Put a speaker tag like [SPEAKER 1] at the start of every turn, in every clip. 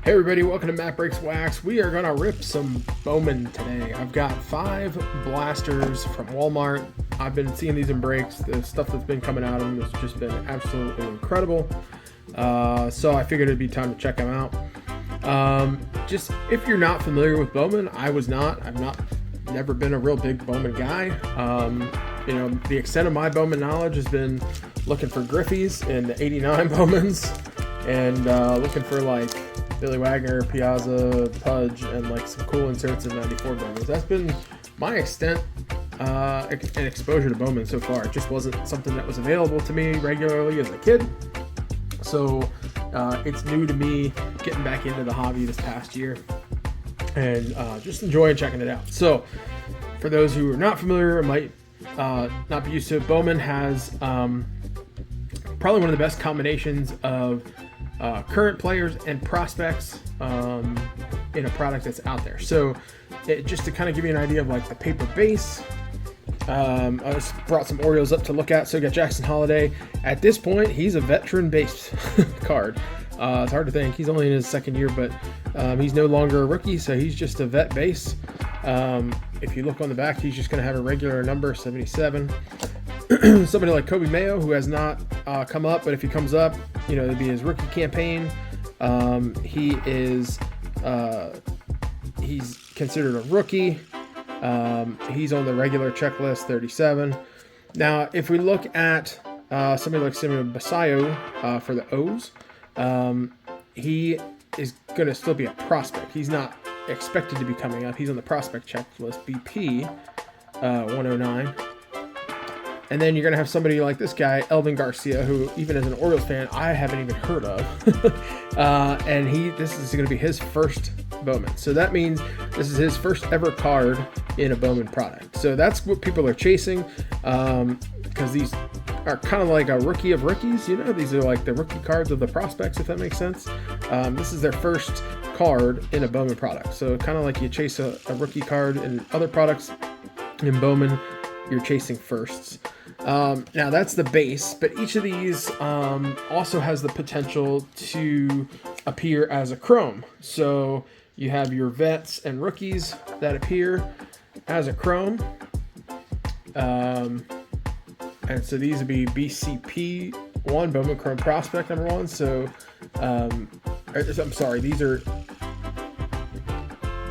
[SPEAKER 1] Hey everybody, welcome to Matt Breaks Wax. We are going to rip some Bowman today. I've got 5 blasters from Wal-Mart. I've been seeing these in breaks. The stuff that's been coming out of them has just been absolutely incredible. So I figured it'd be time to check them out. Just if you're not familiar with Bowman, I've never been a real big Bowman guy. The extent of my Bowman knowledge has been looking for Griffies and the 89 Bowmans and looking for like Billy Wagner, Piazza, Pudge, and like some cool inserts in 94 Bowmans. That's been my extent and exposure to Bowman so far. It just wasn't something that was available to me regularly as a kid. So it's new to me getting back into the hobby this past year and just enjoying checking it out. So for those who are not familiar, might not be used to it, Bowman has probably one of the best combinations of current players and prospects in a product that's out there. So just to kind of give you an idea of like the paper base, I just brought some Orioles up to look at. So we got Jackson Holliday. At this point, he's a veteran base card. It's hard to think. He's only in his second year, but he's no longer a rookie, so he's just a vet base. If you look on the back, he's just going to have a regular number, 77. Somebody like Kobe Mayo, who has not come up, but if he comes up, it'd be his rookie campaign. He's considered a rookie. He's on the regular checklist, 37. Now, if we look at somebody like Simon Basayo for the O's, he is going to still be a prospect. He's not expected to be coming up. He's on the prospect checklist, BP 109. And then you're going to have somebody like this guy, Elvin Garcia, who even as an Orioles fan, I haven't even heard of. And this is going to be his first Bowman. So that means this is his first ever card in a Bowman product. So that's what people are chasing, because these are kind of like a rookie of rookies. These are like the rookie cards of the prospects, if that makes sense. This is their first card in a Bowman product. So kind of like you chase a rookie card in other products. In Bowman, you're chasing firsts. Now that's the base, but each of these also has the potential to appear as a chrome. So you have your vets and rookies that appear as a chrome. And so these would be BCP 1, Bowman Chrome Prospect number 1. So, I'm sorry, these are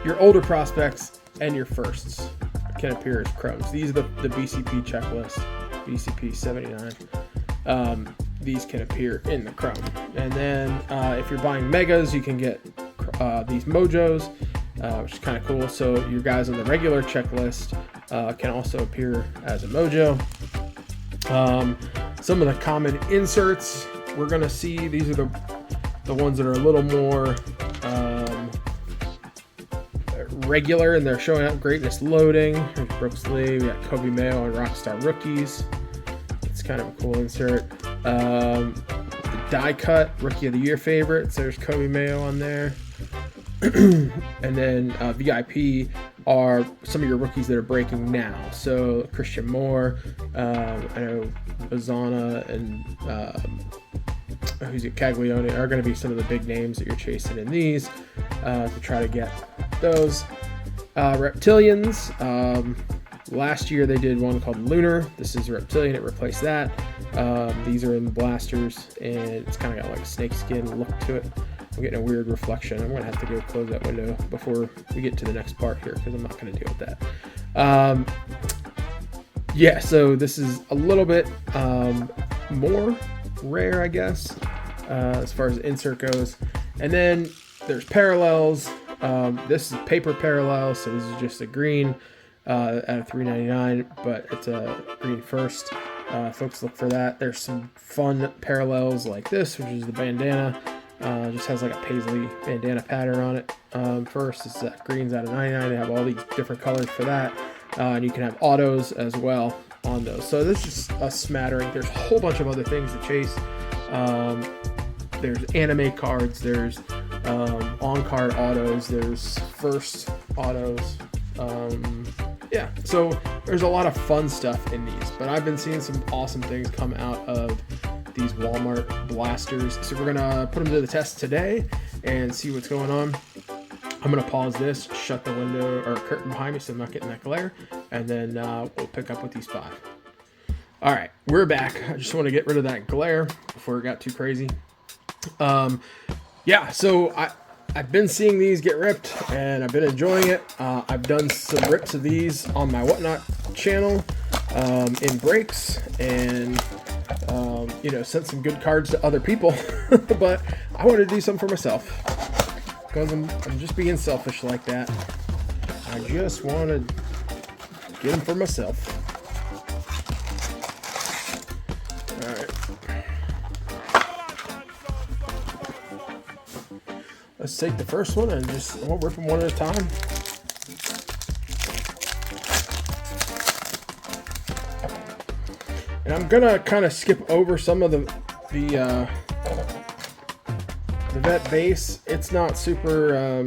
[SPEAKER 1] your older prospects and your firsts can appear as chromes. These are the BCP checklist, BCP 79. These can appear in the chrome. And then if you're buying megas, you can get these mojos, which is kind of cool. So your guys on the regular checklist can also appear as a mojo. Some of the common inserts we're going to see, these are the ones that are a little more regular, and they're showing up greatness loading. There's Brooks Lee, we got Kobe Mayo and Rockstar Rookies. It's kind of a cool insert. The die cut Rookie of the Year favorites, there's Kobe Mayo on there. And then VIP are some of your rookies that are breaking now. So Christian Moore, I know Bazana and Caglione are going to be some of the big names that you're chasing in these to try to get those. Reptilians, last year they did one called Lunar. This is Reptilian, it replaced that. These are in the blasters, and it's kind of got like a snakeskin look to it. I'm getting a weird reflection. I'm going to have to go close that window before we get to the next part here, because I'm not going to deal with that. So this is a little bit more rare, I guess, as far as insert goes. And then there's parallels. This is paper parallel, so this is just a green out of $3.99, but it's a green first. Folks look for that. There's some fun parallels like this, which is the bandana. Just has like a paisley bandana pattern on it. First, it's greens out of 99. They have all these different colors for that. And you can have autos as well on those. So this is just a smattering. There's a whole bunch of other things to chase. There's anime cards. There's on-card autos. There's first autos. So there's a lot of fun stuff in these. But I've been seeing some awesome things come out of these Wal-Mart blasters. So we're going to put them to the test today and see what's going on. I'm gonna pause this, shut the window or curtain behind me so I'm not getting that glare, and then we'll pick up with these 5. All right, we're back. I just want to get rid of that glare before it got too crazy. Yeah, so I've been seeing these get ripped, and I've been enjoying it. I've done some rips of these on my Whatnot channel in breaks, and you know, sent some good cards to other people. But I want to do something for myself because I'm just being selfish like that. I just want to get them for myself. All right. Let's take the first one and we'll rip them one at a time. And I'm gonna kind of skip over some of the vet base. It's not super,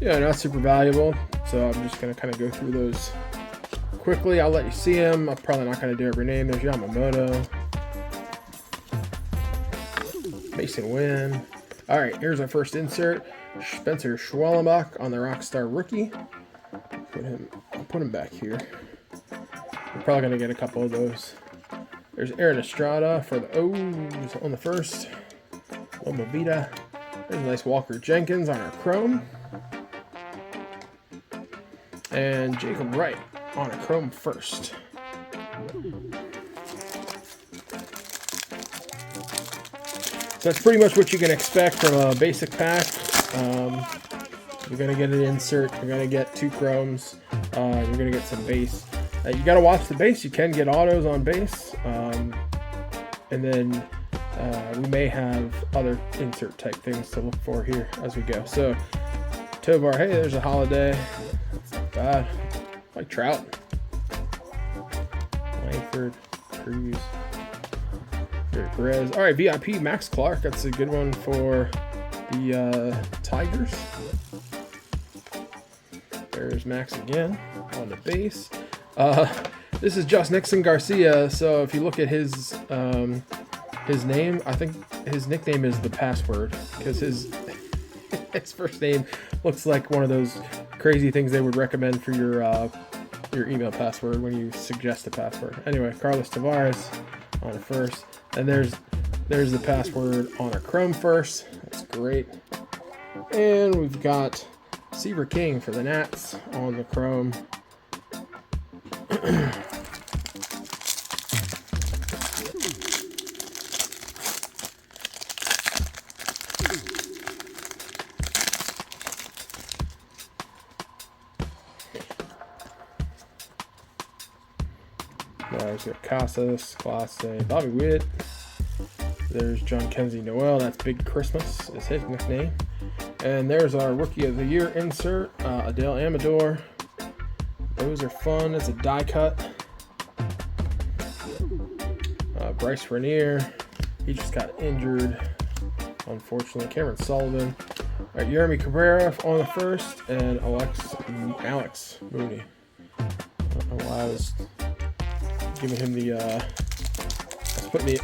[SPEAKER 1] not super valuable. So I'm just gonna kind of go through those quickly. I'll let you see them. I'm probably not gonna do every name. There's Yamamoto, Mason Wynn. All right, here's our first insert. Spencer Schwellenbach on the Rockstar rookie. I'll put him back here. We're probably gonna get a couple of those. There's Aaron Estrada for the O's on the first. Loma Vida. There's a nice Walker Jenkins on our chrome. And Jacob Wright on a chrome first. So that's pretty much what you can expect from a basic pack. You're going to get an insert. You're going to get 2 chromes. You're going to get some base. You got to watch the base. You can get autos on base. And then we may have other insert type things to look for here as we go. So Tovar, hey, there's a Holiday. That's not bad. Like Trout. Langford, Cruz. Perez. All right, VIP Max Clark. That's a good one for the Tigers. There's Max again on the base. This is Just Nixon Garcia. So if you look at his name, I think his nickname is the Password because his first name looks like one of those crazy things they would recommend for your email password when you suggest a password. Anyway, Carlos Tavares on the first. And there's the password on our chrome first. That's great. And we've got Seaver King for the Nats on the chrome. There's your Casas, Clase, Bobby Witt. There's John Kenzie Noel. That's Big Christmas is his nickname. And there's our Rookie of the Year insert, Adele Amador. Those are fun. It's a die cut. Bryce Renier. He just got injured, unfortunately. Cameron Sullivan. All right, Jeremy Cabrera on the first, and Alex Mooney. I don't know why I was giving him the I was putting the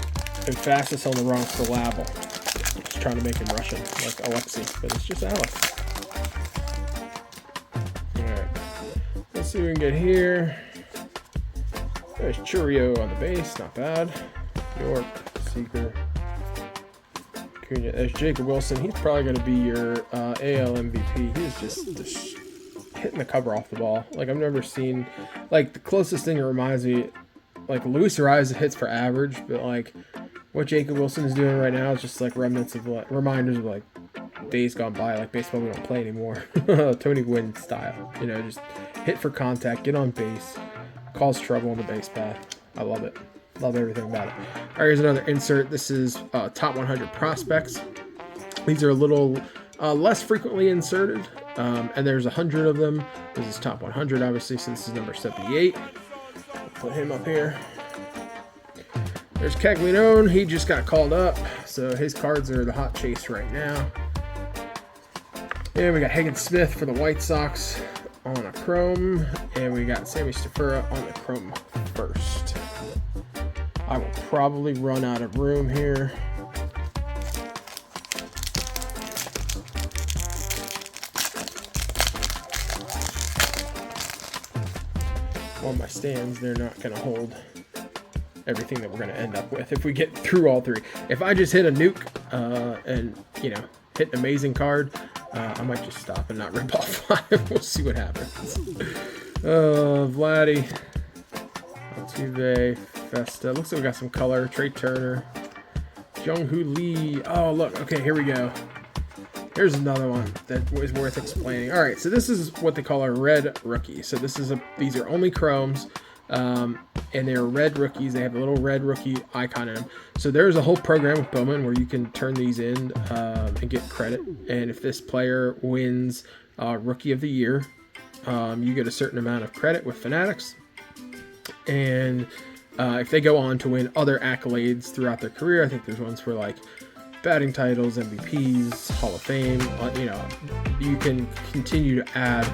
[SPEAKER 1] emphasis on the wrong syllable. Just trying to make him Russian, like Alexi, but it's just Alex. Alright. Let's see what we can get here. There's Churio on the base, not bad. York, Seeker. Cunha. There's Jacob Wilson. He's probably going to be your AL MVP. He's just hitting the cover off the ball. Like, I've never seen, like, the closest thing that reminds me, like, Luis Ariza hits for average, but, like, what Jacob Wilson is doing right now is just, like, reminders of, like, days gone by, like baseball we don't play anymore. Tony Gwynn style. You know, just hit for contact, get on base, cause trouble on the base path. I love it. Love everything about it. All right, here's another insert. This is top 100 prospects. These are a little less frequently inserted, and there's 100 of them. This is top 100, obviously, so this is number 78. Put him up here. There's Caglianone. He just got called up, so his cards are the hot chase right now. And we got Hagen Smith for the White Sox on a chrome, and we got Sammy Stafura on the chrome first. I will probably run out of room here. on my stands, they're not going to hold everything that we're going to end up with if we get through all three. If I just hit a nuke and, you know, hit an amazing card, I might just stop and not rip all 5. We'll see what happens. Vladdy, Altuve, Festa. Looks like we got some color. Trey Turner, Jung-Hoo Lee. Oh, look. Okay, here we go. Here's another one that was worth explaining. All right, so this is what they call a red rookie. So these are only chromes, and they're red rookies. They have a little red rookie icon in them. So there's a whole program with Bowman where you can turn these in and get credit. And if this player wins Rookie of the Year, you get a certain amount of credit with Fanatics. And if they go on to win other accolades throughout their career, I think there's ones for like batting titles, MVPs, Hall of Fame, you know, you can continue to add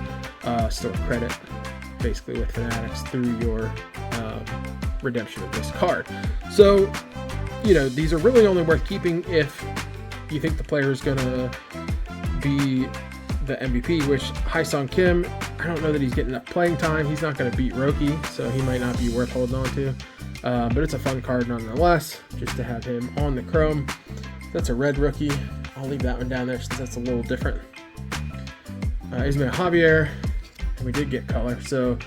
[SPEAKER 1] store credit basically with Fanatics through your redemption of this card. So, you know, these are really only worth keeping if you think the player is going to be the MVP, which Haesung Kim, I don't know that he's getting enough playing time. He's not going to beat Roki, so he might not be worth holding on to. But it's a fun card nonetheless, just to have him on the chrome. That's a red rookie. I'll leave that one down there since that's a little different. Ismael Javier, and we did get color. So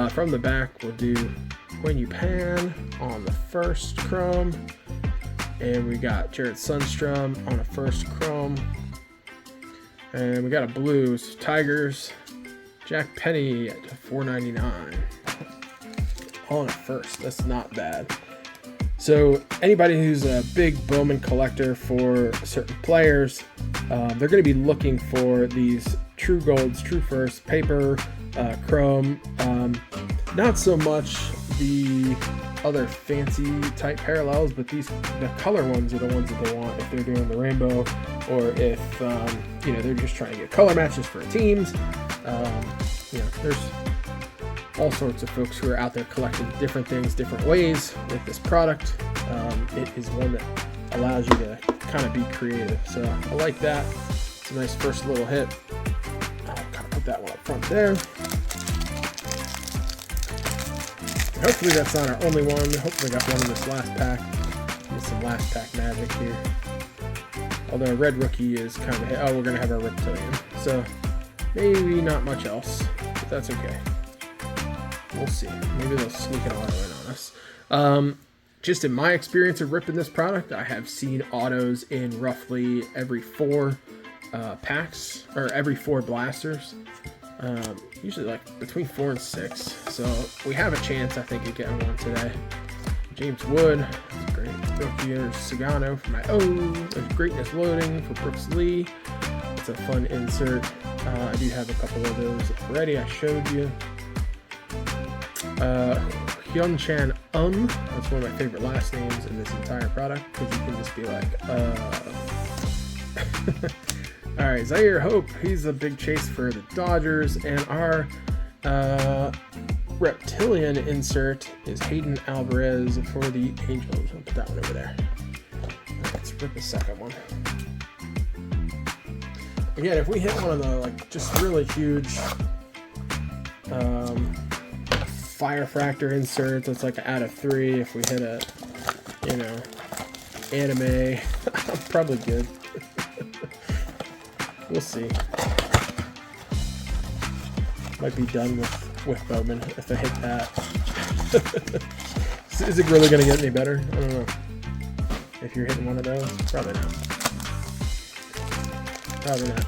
[SPEAKER 1] from the back, we'll do When You Pan on the first chrome. And we got Jared Sundstrom on a first chrome. And we got a blues, Tigers, Jack Penny at $4.99 on a first. That's not bad. So anybody who's a big Bowman collector for certain players, they're going to be looking for these true golds, true first, paper, chrome. Not so much the other fancy type parallels, but the color ones are the ones that they want if they're doing the rainbow, or if you know, they're just trying to get color matches for teams. You know, there's all sorts of folks who are out there collecting different things, different ways with this product. It is one that allows you to kind of be creative. So I like that. It's a nice first little hit. I'll kind of put that one up front there. And hopefully that's not our only one. Hopefully I got one in this last pack. Get some last pack magic here. Although a red rookie is kind of a hit. Oh, we're going to have our reptilian. So maybe not much else, but that's okay. We'll see. Maybe they'll sneak an auto in on us. Just in my experience of ripping this product, I have seen autos in roughly every 4 packs, or every 4 blasters. Usually like between 4 and 6. So we have a chance, I think, of getting one today. James Wood, that's great. Rookie, there's Sagano for my O. There's Greatness Loading for Brooks Lee. It's a fun insert. I do have a couple of those already. I showed you. Hyun-Chan that's one of my favorite last names in this entire product, because you can just be like, Alright, Zaire Hope, he's a big chase for the Dodgers, and our reptilian insert is Hayden Alvarez for the Angels. I'll put that one over there. Let's rip the second one. Again, if we hit one of the like just really huge Fire Fractor inserts, it's like an out of 3. If we hit a, you know, anime, I'm probably good. We'll see. Might be done with Bowman if I hit that. Is it really going to get any better? I don't know. If you're hitting one of those, probably not. Probably not.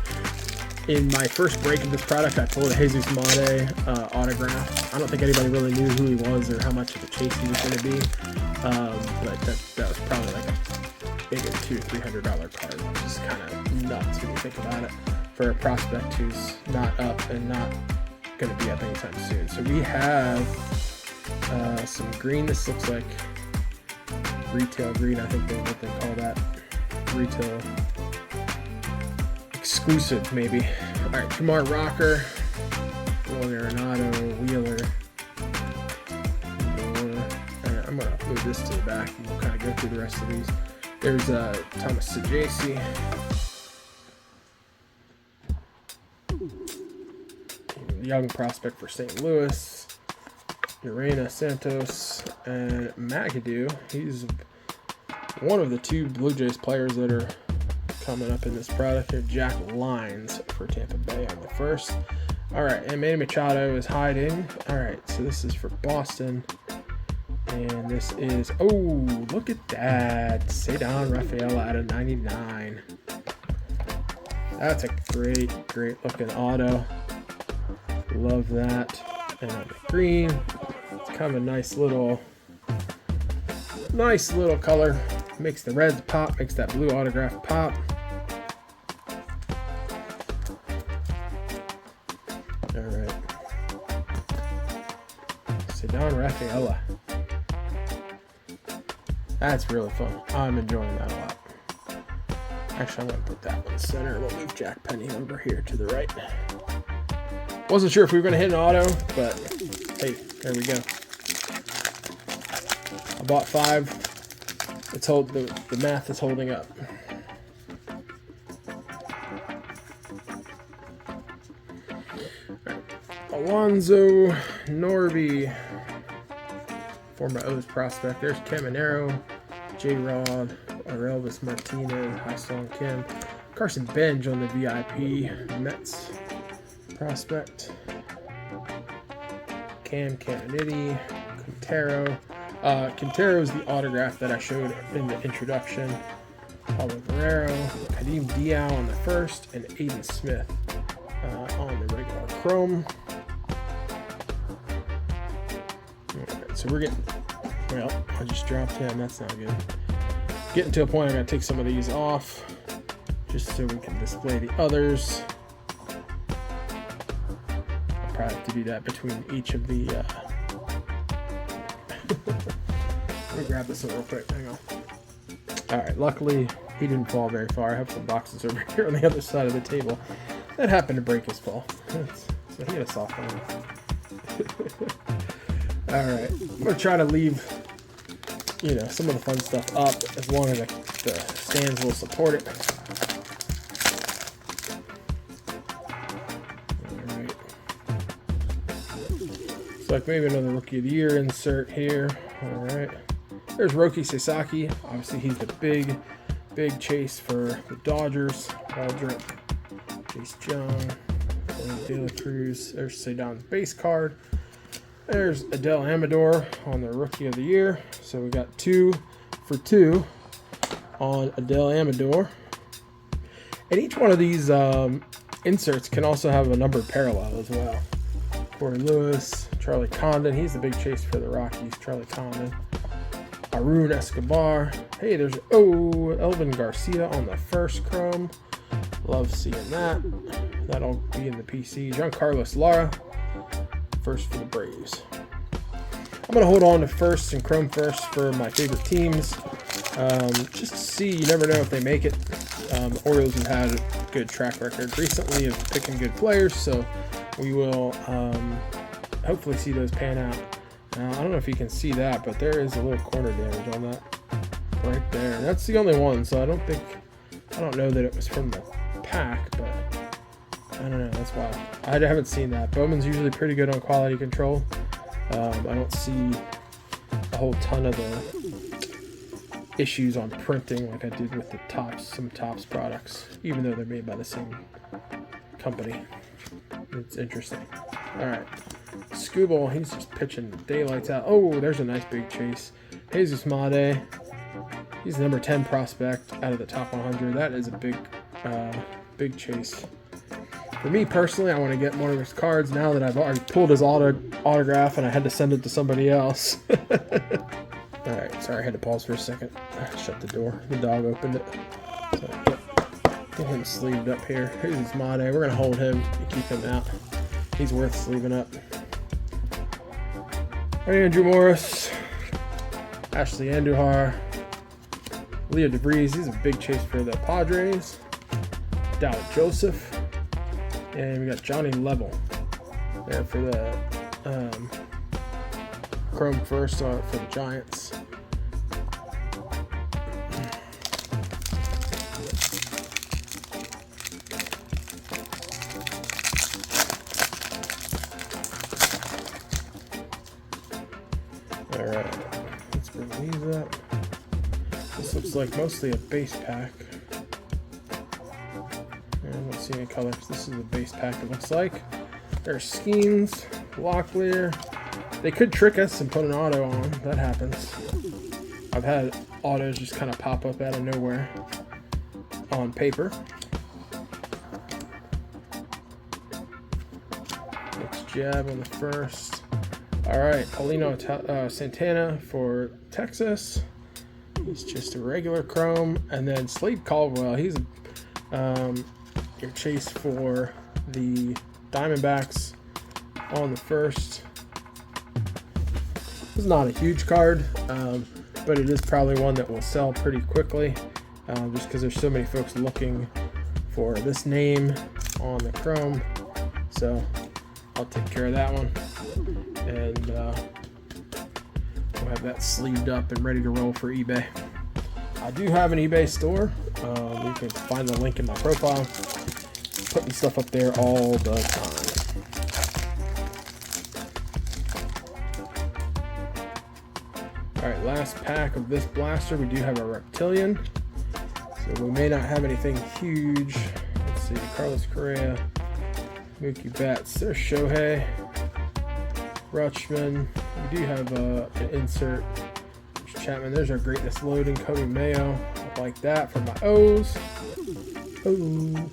[SPEAKER 1] In my first break of this product, I pulled a Jesus Made autograph. I don't think anybody really knew who he was or how much of a chase he was going to be. But that was probably like a big $200-300 card, which is kind of nuts when you think about it for a prospect who's not up and not going to be up anytime soon. So we have some green. This looks like retail green. I think that's what they call that. Retail exclusive, maybe. All right, Kumar Rocker, Willie Arenado, Wheeler. I'm going to move this to the back and we'll kind of go through the rest of these. There's Thomas Sajasi. Young prospect for St. Louis. Urena Santos, and McAdoo. He's one of the 2 Blue Jays players that are coming up in this product here. Jack Lines for Tampa Bay on the first. All right, and Manny Machado is hiding. All right, so this is for Boston. And this is, oh, look at that. Cedar Rafaela out of 99. That's a great looking auto. Love that. And on the green, it's kind of a nice little color. Makes the reds pop, makes that blue autograph pop. All right. Cedar Rafaela. That's really fun. I'm enjoying that a lot. Actually, I'm going to put that one center. We'll move Jack Penny over here to the right. Wasn't sure if we were going to hit an auto, but hey, there we go. I bought 5. The math is holding up. Right. Alonzo Norby, former O's prospect. There's Caminero, J-Rod, Elvis Martinez, Ha-Sung Kim, Carson Benj on the VIP Mets prospect. Cam Caminiti, Quintero. Quintero is the autograph that I showed in the introduction. Paulo Guerrero, Kadeem Diao on the first, and Aiden Smith on the regular chrome. Alright, so we're getting, well, I just dropped him, that's not good. Getting to a point I gotta take some of these off just so we can display the others. I'll probably have to do that between each of the let me grab this one real quick. Hang on. Alright, luckily he didn't fall very far. I have some boxes over here on the other side of the table. That happened to break his fall. So he had a soft one. Alright, I'm going to try to leave, you know, some of the fun stuff up as long as the stands will support it. Alright. So like maybe another Rookie of the Year insert here. Alright. There's Roki Sasaki. Obviously, he's the big chase for the Dodgers. Aldrich, Chase Young, De La Cruz. There's Cedon's base card. There's Adele Amador on the Rookie of the Year. So we got 2 for 2 on Adele Amador. And each one of these inserts can also have a numbered parallel as well. Corey Lewis, Charlie Condon. He's the big chase for the Rockies. Charlie Condon. Arun Escobar. Hey, there's Elvin Garcia on the first chrome. Love seeing that. That'll be in the PC. Giancarlo Lara, first for the Braves. I'm gonna hold on to first and chrome first for my favorite teams. Just to see, you never know if they make it. The Orioles have had a good track record recently of picking good players, so we will hopefully see those pan out. Now, I don't know if you can see that, but there is a little corner damage on that right there. That's the only one, so I don't know that it was from the pack, but I don't know, that's wild. I haven't seen that. Bowman's usually pretty good on quality control. I don't see a whole ton of the issues on printing like I did with the some Topps products, even though they're made by the same company. It's interesting. Alright. Scooble, he's just pitching daylights out. Oh, there's a nice big chase. Jesus Made. He's the number 10 prospect out of the top 100. That is a big chase. For me personally, I want to get one of his cards now that I've already pulled his autograph and I had to send it to somebody else. Alright, sorry, I had to pause for a second. Shut the door. The dog opened it. So, get him sleeved up here. Here's Made. We're going to hold him and keep him out. He's worth sleeving up. Andrew Morris, Ashley Andujar, Leo DeVries. He's a big chase for the Padres. Dow Joseph, and we got Johnny Level there for the chrome first for the Giants. Alright, let's bring these up. This looks like mostly a base pack. I don't see any colors. This is a base pack, it looks like. There's Skeens, Locklear. They could trick us and put an auto on. That happens. I've had autos just kind of pop up out of nowhere on paper. Next jab on the first. Alright, Paulino Santana for Texas. He's just a regular chrome. And then Slade Caldwell. He's your chase for the Diamondbacks on the first. This is not a huge card, but it is probably one that will sell pretty quickly, just because there's so many folks looking for this name on the chrome. So I'll take care of that one, and we'll have that sleeved up and ready to roll for eBay. I do have an eBay store. You can find the link in my profile. Putting stuff up there all the time. Alright, last pack of this blaster. We do have a Reptilian. So we may not have anything huge. Let's see, Carlos Correa, Mookie Betts. There's Shohei, Rutschman. We do have an insert. There's Chapman. There's our greatness loading. Cody Mayo. I like that for my O's. Oh.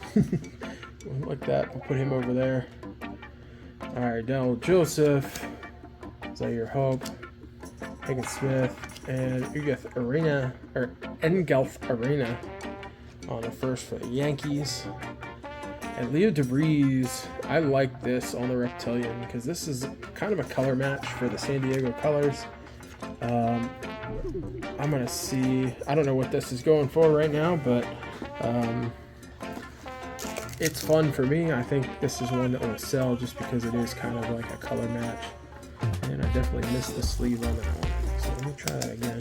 [SPEAKER 1] Like that. We'll put him over there. Alright, Dell Joseph. Zaire Hope. Hagen Smith. And Ugueth Arena. Or Engelf Arena. On the first for the Yankees. And Leo DeVries. I like this on the Reptilian because this is kind of a color match for the San Diego colors. I'm going to see. I don't know what this is going for right now, but it's fun for me. I think this is one that will sell just because it is kind of like a color match. And I definitely missed the sleeve on that one. So let me try that again.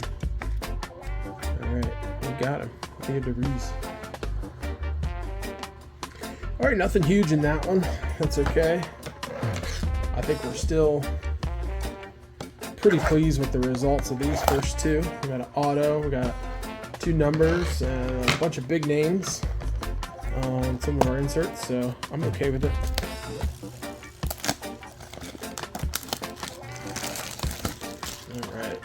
[SPEAKER 1] Alright, we got him. Leo DeVries. Alright, nothing huge in that one. That's okay. I think we're still pretty pleased with the results of these first two. We got an auto, we got 2 numbers, and a bunch of big names on some of our inserts, so I'm okay with it. Alright.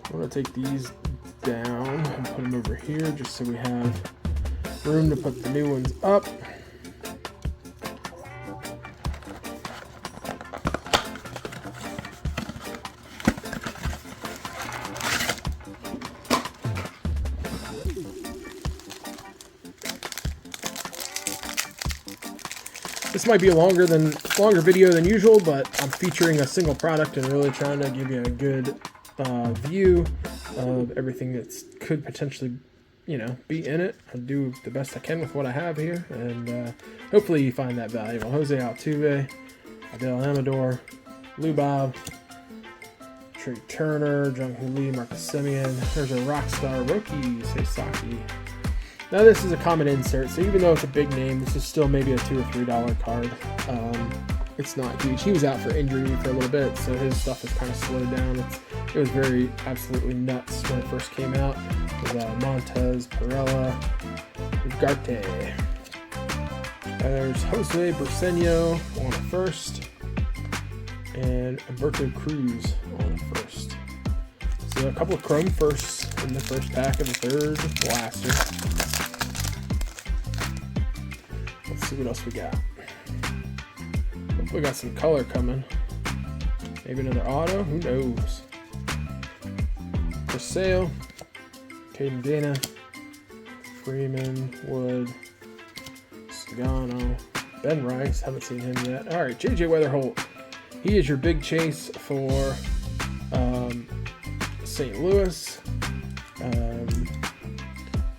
[SPEAKER 1] I'm going to take these down and put them over here just so we have room to put the new ones up. This might be a longer video than usual, but I'm featuring a single product and really trying to give you a good view of everything that could potentially, be in it. I'll do the best I can with what I have here, and hopefully you find that valuable. Jose Altuve, Adele Amador, Lou Bob, Trey Turner, Jung-Hoo Lee, Marcus Semien. There's a Rockstar rookie, Seisaki. Now this is a common insert, so even though it's a big name, this is still maybe a $2 or $3 card. It's not huge. He was out for injury for a little bit, so his stuff has kind of slowed down. It was very absolutely nuts when it first came out. With Montez, Perella, Ugarte. There's Jose Burseño on the first, and Alberto Cruz on the first. So a couple of chrome firsts in the first pack of the third blaster. Let's see what else we got. Hopefully we got some color coming. Maybe another auto, who knows. For sale, Caden Dana, Freeman, Wood, Sagano, Ben Rice, haven't seen him yet. Alright, JJ Weatherholt. He is your big chase for St. Louis.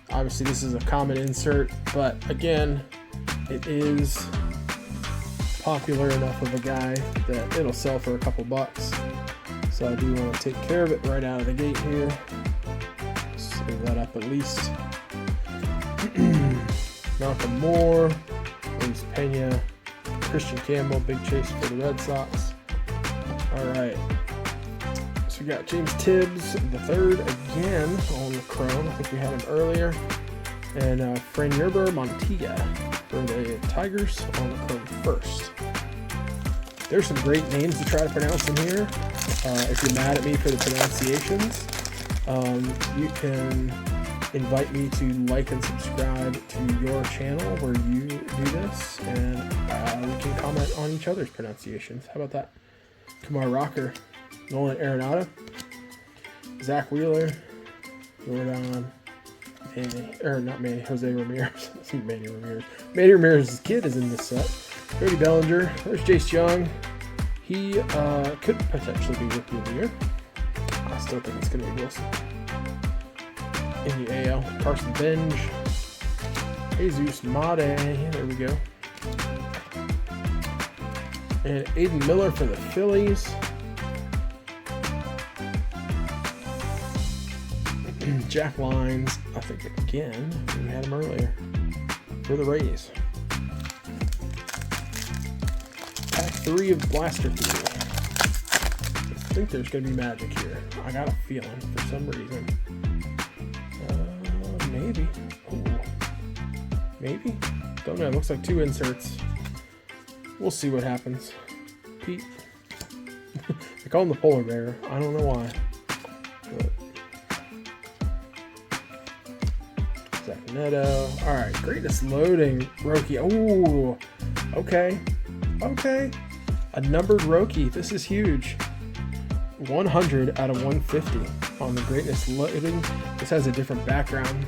[SPEAKER 1] Obviously this is a common insert, but again, it is popular enough of a guy that it'll sell for a couple bucks. So I do want to take care of it right out of the gate here. Save that up at least. Malcolm Moore, Luis Pena, Christian Campbell, big chase for the Red Sox. Alright. So we got James Tibbs the third again on the chrome. I think we had him earlier. And Franyerber Montilla for the Tigers on the chrome first. There's some great names to try to pronounce in here. If you're mad at me for the pronunciations, you can invite me to like and subscribe to your channel where you do this, and we can comment on each other's pronunciations. How about that? Kumar Rocker, Nolan Arenado, Zach Wheeler, Jordan, Jose Ramirez. Manny Ramirez. Manny Ramirez's kid is in this set. Cody Bellinger. There's Jace Young. He could potentially be Rookie of the Year. I still think it's going to be Wilson. In the AL, Carson Benj, Jesus Made, there we go. And Aiden Miller for the Phillies. Jack Lines, I think again, we had him earlier, for the Rays. Pack 3 of Blaster 3. I think there's going to be magic here. I got a feeling for some reason. Maybe. Ooh. Maybe? Don't know. It looks like 2 inserts. We'll see what happens. Pete. They call him the polar bear. I don't know why. But Zach Neto. Alright, greatest loading. Roki. Ooh. Okay. Okay. A numbered Roki. This is huge. 100 out of 150 on the greatness loading. This has a different background.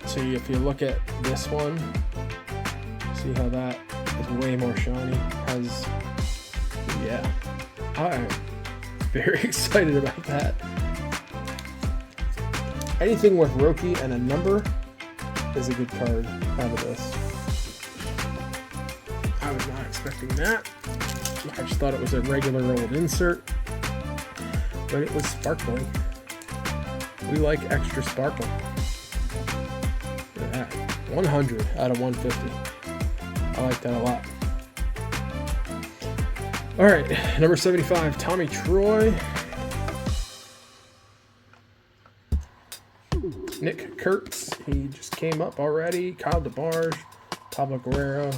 [SPEAKER 1] So if you look at this one, see how that is way more shiny. Yeah, I'm very excited about that. Anything with Roki and a number is a good card out of this. I was not expecting that. I just thought it was a regular old insert, but it was sparkling. We like extra sparkle. Look at that. 100 out of 150. I like that a lot. All right, number 75, Tommy Troy. Nick Kurtz, he just came up already. Kyle DeBarge, Pablo Guerrero.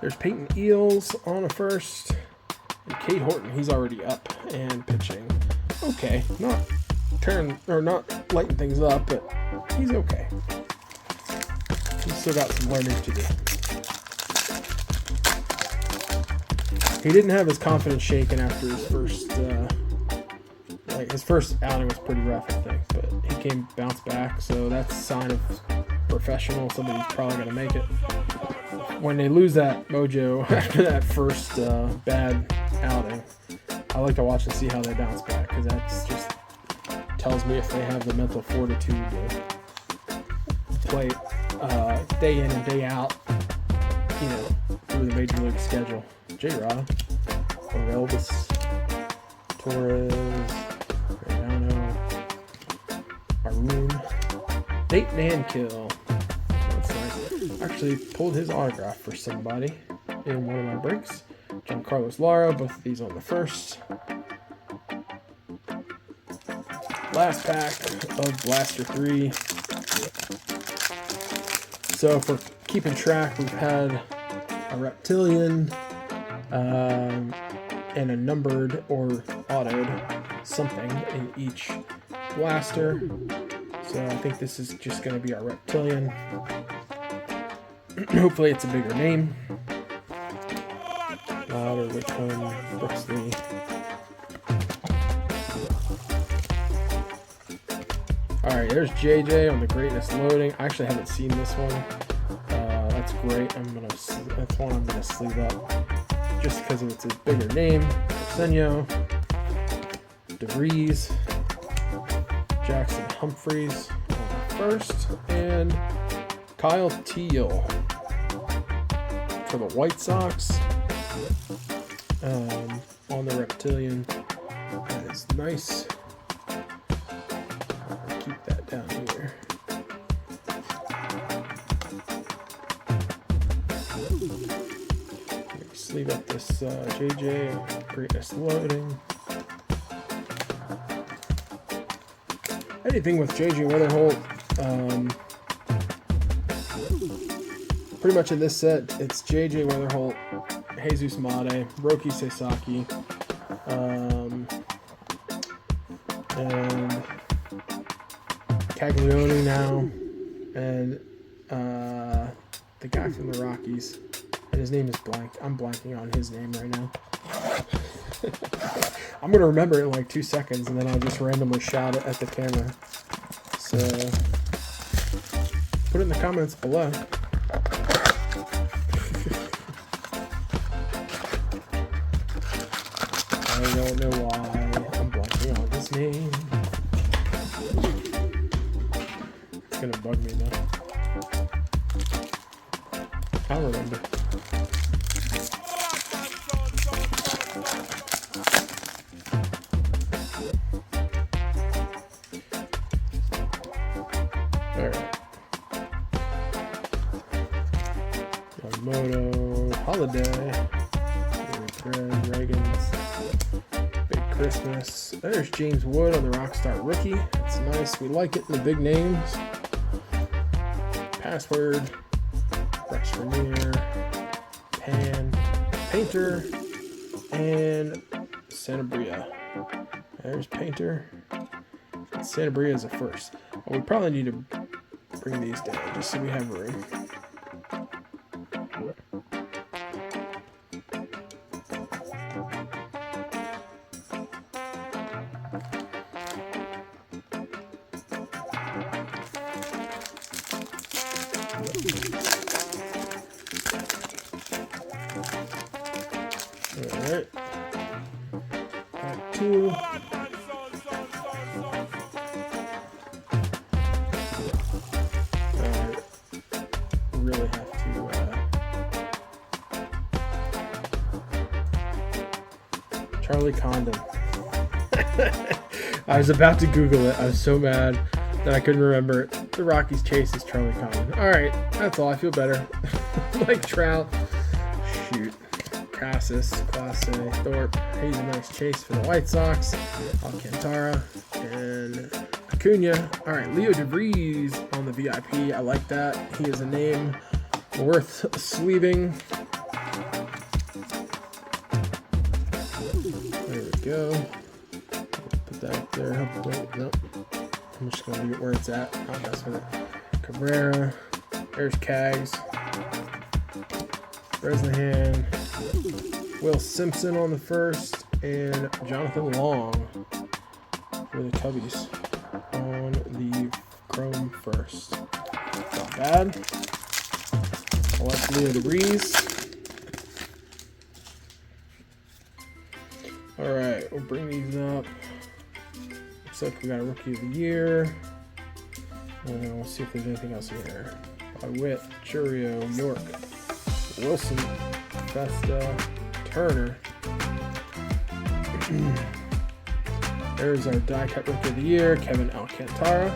[SPEAKER 1] There's Peyton Eels on a first. And Cade Horton, he's already up and pitching. Okay, not lighting things up, but he's okay. He's still got some learning to do. He didn't have his confidence shaken after his first, his first outing was pretty rough, I think, but he bounced back, so that's a sign of professional. Somebody's probably going to make it. When they lose that mojo after that first bad outing, I like to watch and see how they bounce back, because that's just tells me if they have the mental fortitude to play day in and day out, through the major league schedule. J-Rod, Orelvis, Torres, Mariano, Arun, Nate Nankill. That's nice. Actually pulled his autograph for somebody in one of my breaks. Giancarlo Lara, both of these on the first. Last pack of Blaster 3. So if we're keeping track, we've had a Reptilian and a numbered or autoed something in each blaster. So I think this is just going to be our Reptilian. Hopefully it's a bigger name. Louder, Whitcomb, Brooksley. Alright, there's JJ on the greatness loading. I actually haven't seen this one. That's great. That's one I'm gonna sleeve up just because it's a bigger name. Arsenio, DeVries, Jackson Humphreys on the first, and Kyle Teal for the White Sox on the Reptilian. That is nice. Keep that down here. leave up this JJ. Greatness loading. Anything with JJ Weatherholt. Pretty much in this set, it's JJ Weatherholt, Jesus Made, Roki Sasaki, and Caglione now, and the guy from the Rockies, and his name is blank. I'm blanking on his name right now. I'm going to remember it in like 2 seconds, and then I'll just randomly shout it at the camera. So, put it in the comments below. I don't know why I'm blanking on his name. It's going to bug me though. I'll remember. Alright. Yamamoto, Holiday, Reagan's, Big Christmas. There's James Wood on the Rockstar Rookie. That's nice. We like it in the big names. Password, Rex Vernier, Pan, Painter, and Sanabria. There's Painter. Sanabria is a first. Well, we probably need to bring these down just so we have room. Alright. Back two. Really have to Charlie Condon. I was about to Google it. I was so mad that I couldn't remember it. The Rockies chase is Charlie Condon. Alright, that's all. I feel better. Like Trout. Shoot. Cassis, Clase, Thorpe. He's a nice chase for the White Sox. Alcantara and Acuna. Alright, Leo DeVries on the VIP. I like that. He is a name worth sleeving. There we go. Put that up there. Hopefully, nope. I'm just going to leave it where it's at. I'll mess with it. Cabrera. There's Cags. Bresnahan. Will Simpson on the first. And Jonathan Long for the Cubbies on the Chrome first. Not bad. I like Leo DeVries. Alright, we'll bring these up. Looks like we got a Rookie of the Year. And we'll see if there's anything else in here. By Witt, Churio, York, Wilson, Festa, Turner. There's our die cut Rookie of the Year, Kevin Alcantara.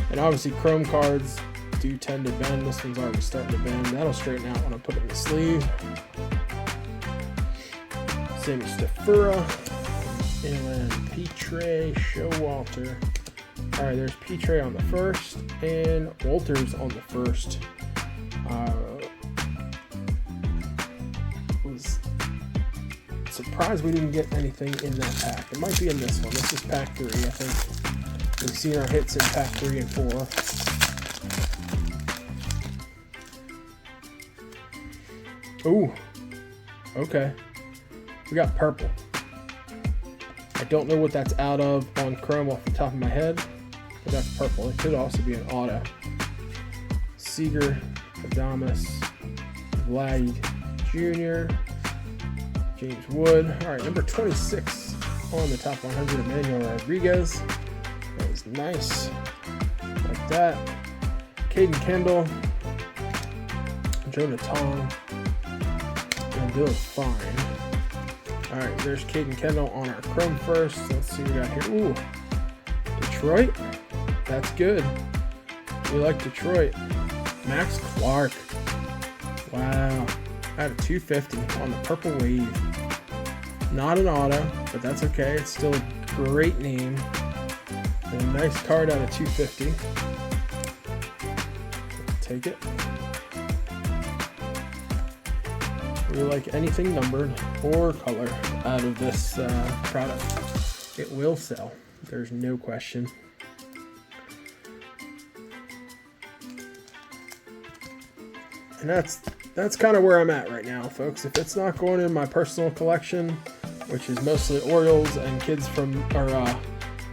[SPEAKER 1] And obviously Chrome cards do tend to bend. This one's already starting to bend. That'll straighten out when I put it in the sleeve. Same as Stefura. And Petre, Showalter. Alright, there's Petre on the first. And Walters on the first. Was surprised we didn't get anything in that pack. It might be in this one. This is pack 3, I think. We've seen our hits in pack 3 and 4. Ooh. Okay. We got purple. I don't know what that's out of on Chrome off the top of my head, but that's purple. It could also be an auto. Seager, Adamas, Vlad Jr., James Wood. All right, number 26 on the top 100, Emmanuel Rodriguez. That was nice. Like that. Caden Kendall, Jonah Tong, and Dylan Fine. All right, there's Caden Kendall on our Chrome first. Let's see what we got here. Ooh, Detroit. That's good. We like Detroit. Max Clark. Wow. Out of 250 on the Purple Wave. Not an auto, but that's okay. It's still a great name. And a nice card out of 250. Take it. We like anything numbered or color out of this product. It will sell. There's no question. And that's kind of where I'm at right now, folks. If it's not going in my personal collection, which is mostly Orioles and kids from, or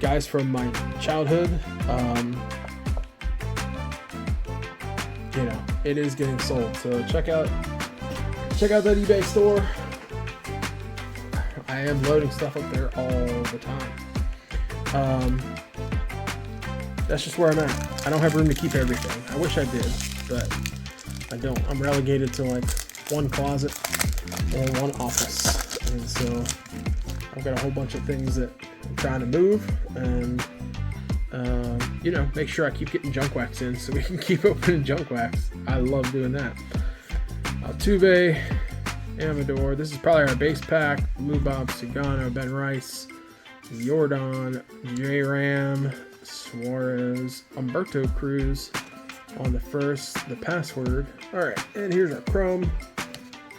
[SPEAKER 1] guys from my childhood, you know, it is getting sold. So check out that eBay store. I am loading stuff up there all the time. That's just where I'm at. I don't have room to keep everything. I wish I did, but I don't. I'm relegated to like one closet and one office. And so I've got a whole bunch of things that I'm trying to move and, you know, make sure I keep getting junkwax in so we can keep opening junkwax. I love doing that. Altuve, Amador. This is probably our base pack. Lou Bob, Sagano, Ben Rice, Jordan, J. Ram, Suarez, Humberto Cruz on the first, the password. All right, and here's our chrome.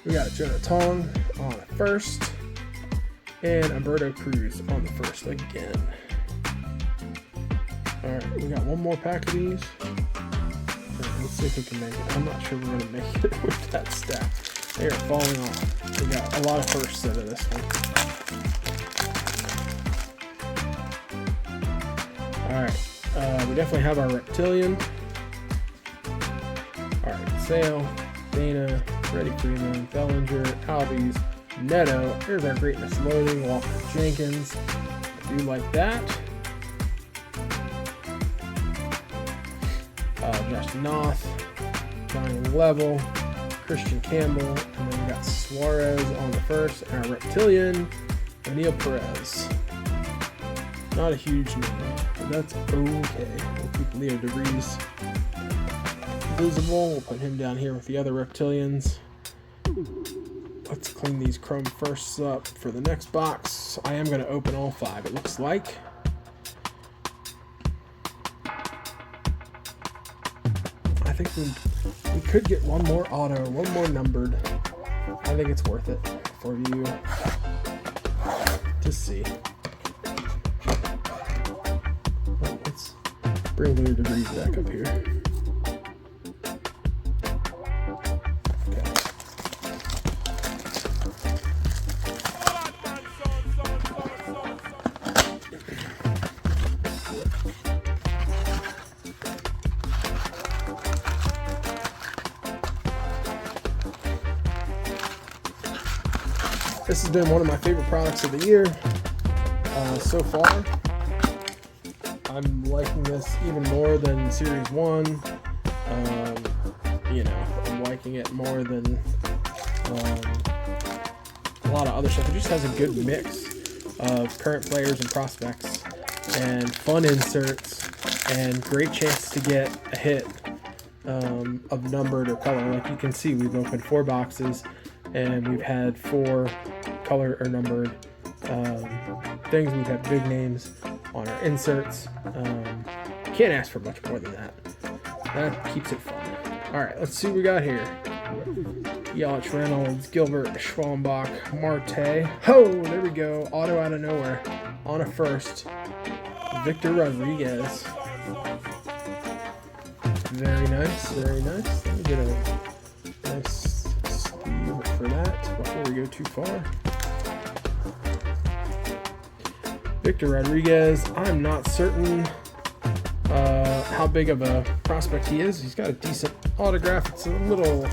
[SPEAKER 1] We got Jonah Tong on the first, and Humberto Cruz on the first again. All right, we got one more pack of these. All right, let's see if we can make it. I'm not sure we're gonna make it with that stack. They are falling off. We got a lot of firsts out of this one. All right, we definitely have our Reptilian. All right, Sale, Dana, Freddie Freeman, Bellinger, Albies, Neto. Here's our greatness loading. Walker Jenkins. I do like that. Josh Noth, Johnny Level, Christian Campbell, and then we got Suarez on the first, and our Reptilian, O'Neill Perez. Not a huge name, but that's okay. We'll keep Leo DeVries visible. We'll put him down here with the other Reptilians. Let's clean these chrome firsts up for the next box. I am going to open all 5, it looks like. I think we could get one more auto, one more numbered. I think it's worth it for you to see. Let's bring Leo DeVries back up here. This has been one of my favorite products of the year so far. I'm liking this even more than Series 1. You know, I'm liking it more than a lot of other stuff. It just has a good mix of current players and prospects and fun inserts and great chance to get a hit of numbered or color. Like you can see, we've opened 4 boxes and we've had 4 color or numbered things. We've had big names on our inserts. Can't ask for much more than that. That keeps it fun. All right, let's see what we got here. Yelich, Reynolds, Gilbert, Schwallenbach, Marte. Oh, there we go. Auto out of nowhere on a first. Victor Rodriguez. Very nice, very nice. Let me get a nice sleeve for that before we go too far. Victor Rodriguez. I'm not certain how big of a prospect he is. He's got a decent autograph. It's a little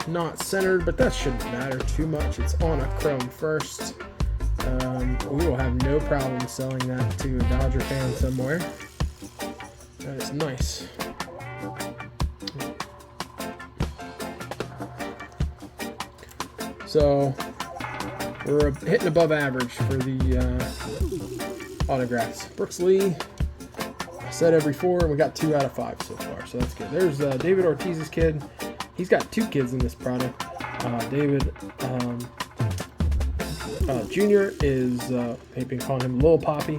[SPEAKER 1] not centered, but that shouldn't matter too much. It's on a chrome first. We will have no problem selling that to a Dodger fan somewhere. That is nice. So we're hitting above average for the autographs. Brooks Lee, I said every 4, and we got 2 out of 5 so far, so that's good. There's David Ortiz's kid. he's got 2 kids in this product. David Jr. is, they've been calling him Lil Poppy,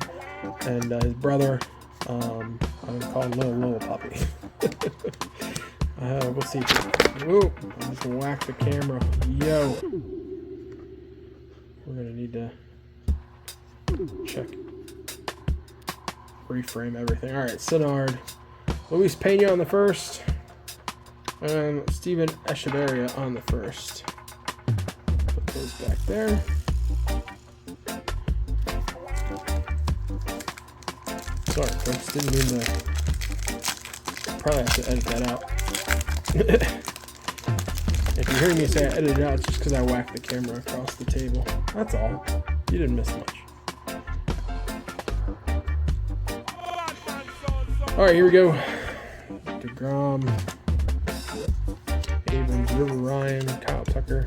[SPEAKER 1] and his brother, I'm going to call him Lil Poppy. We'll see. Whoa, I'm just going to whack the camera. Yo. We're going to need to check. Reframe everything. All right, Synard. Luis Pena on the first. And Steven Echeverria on the first. Put those back there. Sorry, folks. Didn't mean to. Probably have to edit that out. If you hear me say I edited it out, it's just because I whacked the camera across the table. That's all. You didn't miss much. Alright, here we go. DeGrom, Abrams, River Ryan, Kyle Tucker,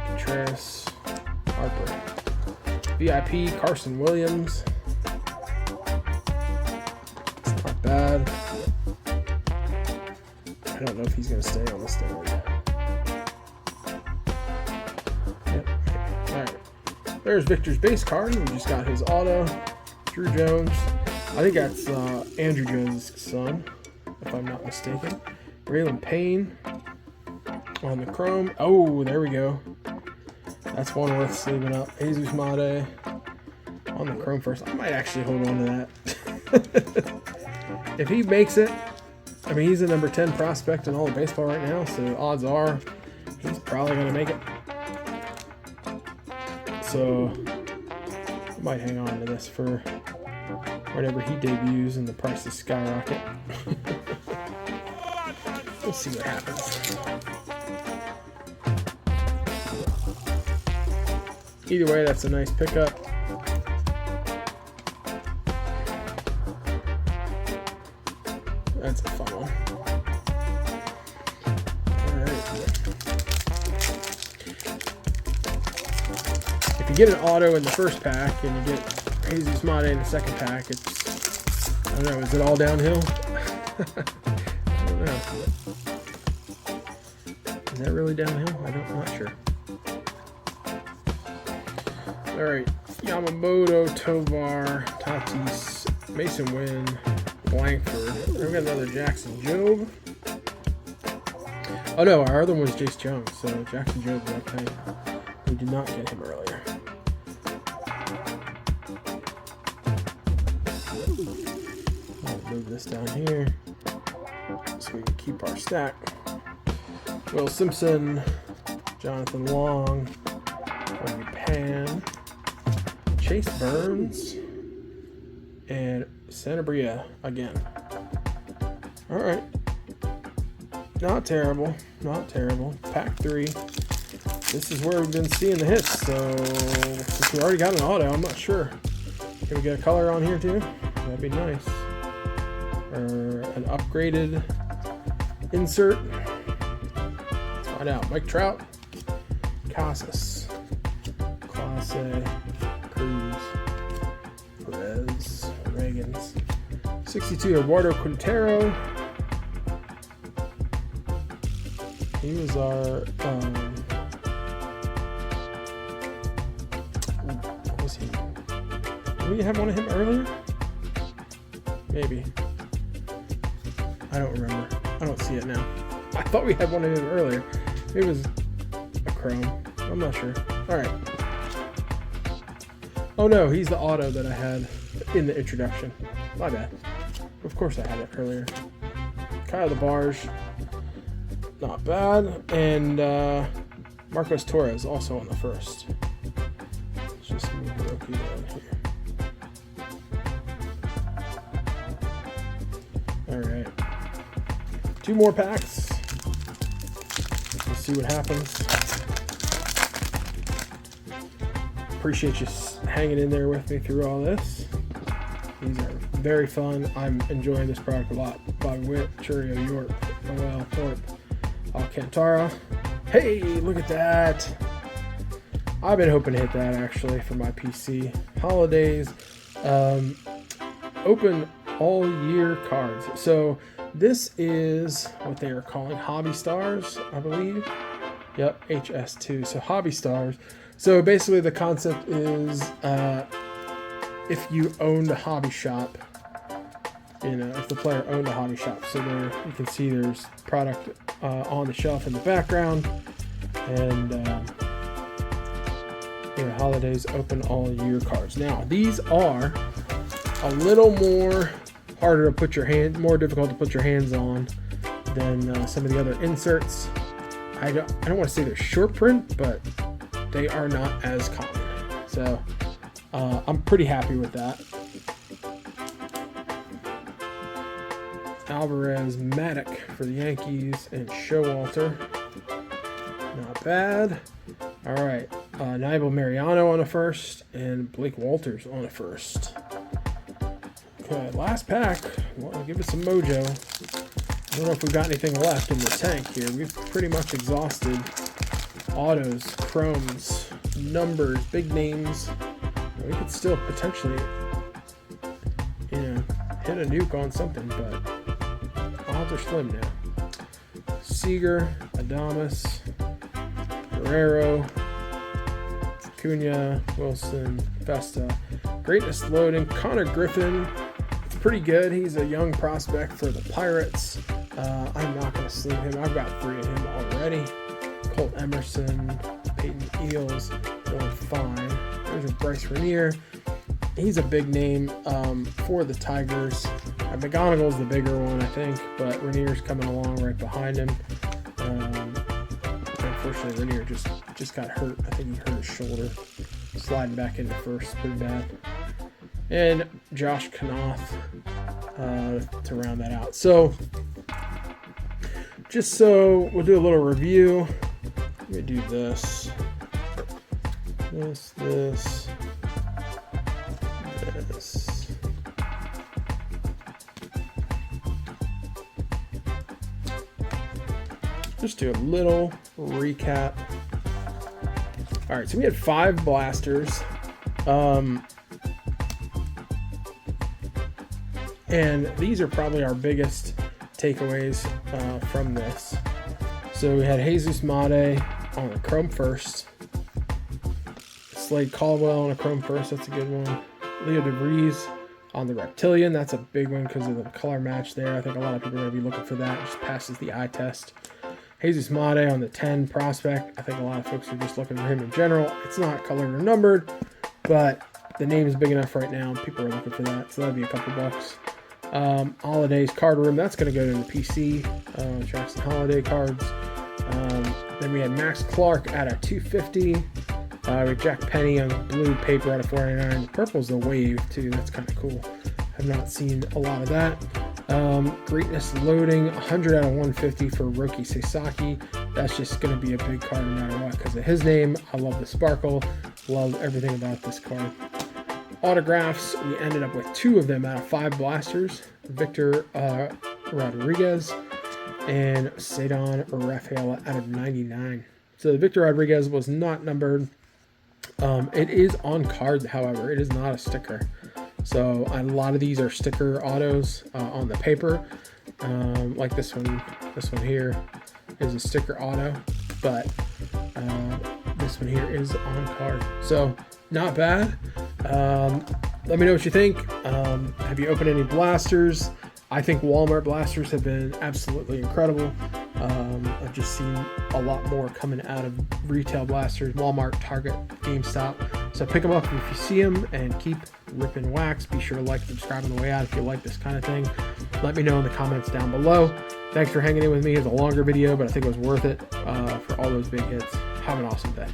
[SPEAKER 1] Contreras, Harper, VIP, Carson Williams. It's not bad. I don't know if he's going to stay on the stand. Yep. Alright. There's Victor's base card. We just got his auto. Drew Jones. I think that's Andrew Jones' son, if I'm not mistaken. Braylon Payne on the chrome. Oh, there we go. That's one worth sleeving up. Jesus Made on the chrome first. I might actually hold on to that. If he makes it, I mean, he's a number 10 prospect in all of baseball right now, so odds are he's probably going to make it. So I might hang on to this for whenever he debuts and the prices skyrocket. We'll see what happens. Either way, that's a nice pickup. That's a fun one. Alright. If you get an auto in the first pack and you get Jesus Made in the second pack, it's, I don't know, is it all downhill? I don't know. Is that really downhill? I'm not sure. Alright, Yamamoto, Tovar, Tatis, Mason Wynn, Blankford. I've got another Jackson Jobe. Oh no, our other one was Jace Jones, so Jackson Jobe is okay. We did not get him earlier. I'll move this down here so we can keep our stack. Will Simpson, Jonathan Long, Wendy Pan, Chase Burns, and Sanabria again. Alright. Not terrible. Not terrible. Pack 3. This is where we've been seeing the hits, so since we already got an auto, I'm not sure. Can we get a color on here too? That'd be nice. Or an upgraded insert. Let's find out. Mike Trout, Casas, Clase, Cruz, Perez, Reagans, 62 Eduardo Quintero. He was our what was he? Did we have one of him earlier? Maybe. I don't remember. I don't see it now. I thought we had one of him earlier. It was a chrome. I'm not sure. Alright. Oh no, he's the auto that I had in the introduction. My bad. Of course I had it earlier. Kyle DeBarge. Not bad. And Marcos Torres also on the first. Let's just move the rookie down here. Alright. 2 more packs. Let's see what happens. Appreciate you hanging in there with me through all this. These are very fun. I'm enjoying this product a lot. Bobby Witt, Churio York, Noel Thorpe, Alcantara. Hey, look at that. I've been hoping to hit that actually for my PC. Holidays. Open all year cards. So This is what they are calling Hobby Stars, I believe. Yep, HS2. So Hobby Stars. So basically the concept is if you owned a hobby shop, you know, if the player owned a hobby shop. So there, you can see there's product on the shelf in the background, and holidays open all year cards. Now these are a little more harder to put your hand, more difficult to put your hands on than some of the other inserts. I don't want to say they're short print, but they are not as common. So I'm pretty happy with that. Alvarez, Maddock for the Yankees, and Showalter. Not bad. All right, Nibel Mariano on a first, and Blake Walters on a first. Okay, last pack. Well, give us some mojo. I don't know if we've got anything left in the tank here. We've pretty much exhausted autos, chromes, numbers, big names. We could still potentially, hit a nuke on something, but odds are slim now. Seager, Adames, Guerrero, Acuna, Wilson, Vesta. Greatness loading. Connor Griffin. It's pretty good. He's a young prospect for the Pirates. I'm not going to sleeve him. I've got 3 of him already. Colt Emerson, Peyton Eels, going fine. There's a Bryce Renier. He's a big name for the Tigers. McGonigal's the bigger one, I think, but Renier's coming along right behind him. Unfortunately, Renier just got hurt. I think he hurt his shoulder. Sliding back into first, pretty bad. And Josh Knopf to round that out. So, just so we'll do a little review. Let me do this. This. Just do a little recap. All right, so we had 5 blasters. And these are probably our biggest takeaways from this. So we had Jesus Mate on a chrome first. Slade Caldwell on a chrome first. That's a good one. Leo DeVries on the Reptilian. That's a big one because of the color match there. I think a lot of people are going to be looking for that. It just passes the eye test. Jesus Mate on the 10 prospect. I think a lot of folks are just looking for him in general. It's not colored or numbered, but the name is big enough right now. People are looking for that, so that'd be a couple bucks. Holidays card room. That's going to go to the PC. Jackson Holiday cards. Then we had Max Clark at a 250. With Jack Penny on blue paper out of 499. The purple's the wave too. That's kind of cool. I've not seen a lot of that. Greatness loading 100 out of 150 for Roki Sasaki. That's just going to be a big card no matter what because of his name. I love the sparkle. Love everything about this card. Autographs, we ended up with 2 of them out of 5 blasters. Victor Rodriguez and Cedon Rafaela out of 99. So the Victor Rodriguez was not numbered. It is on card, however. It is not a sticker. So a lot of these are sticker autos on the paper. Like this one. This one here is a sticker auto. But this one here is on card. So not bad. Let me know what you think. Have you opened any blasters? I think Wal-Mart blasters have been absolutely incredible. I've just seen a lot more coming out of retail blasters, Walmart, Target, GameStop. So pick them up if you see them and keep ripping wax. Be sure to like, subscribe on the way out if you like this kind of thing. Let me know in the comments down below. Thanks for hanging in with me. It's a longer video, but I think it was worth it for all those big hits. Have an awesome day.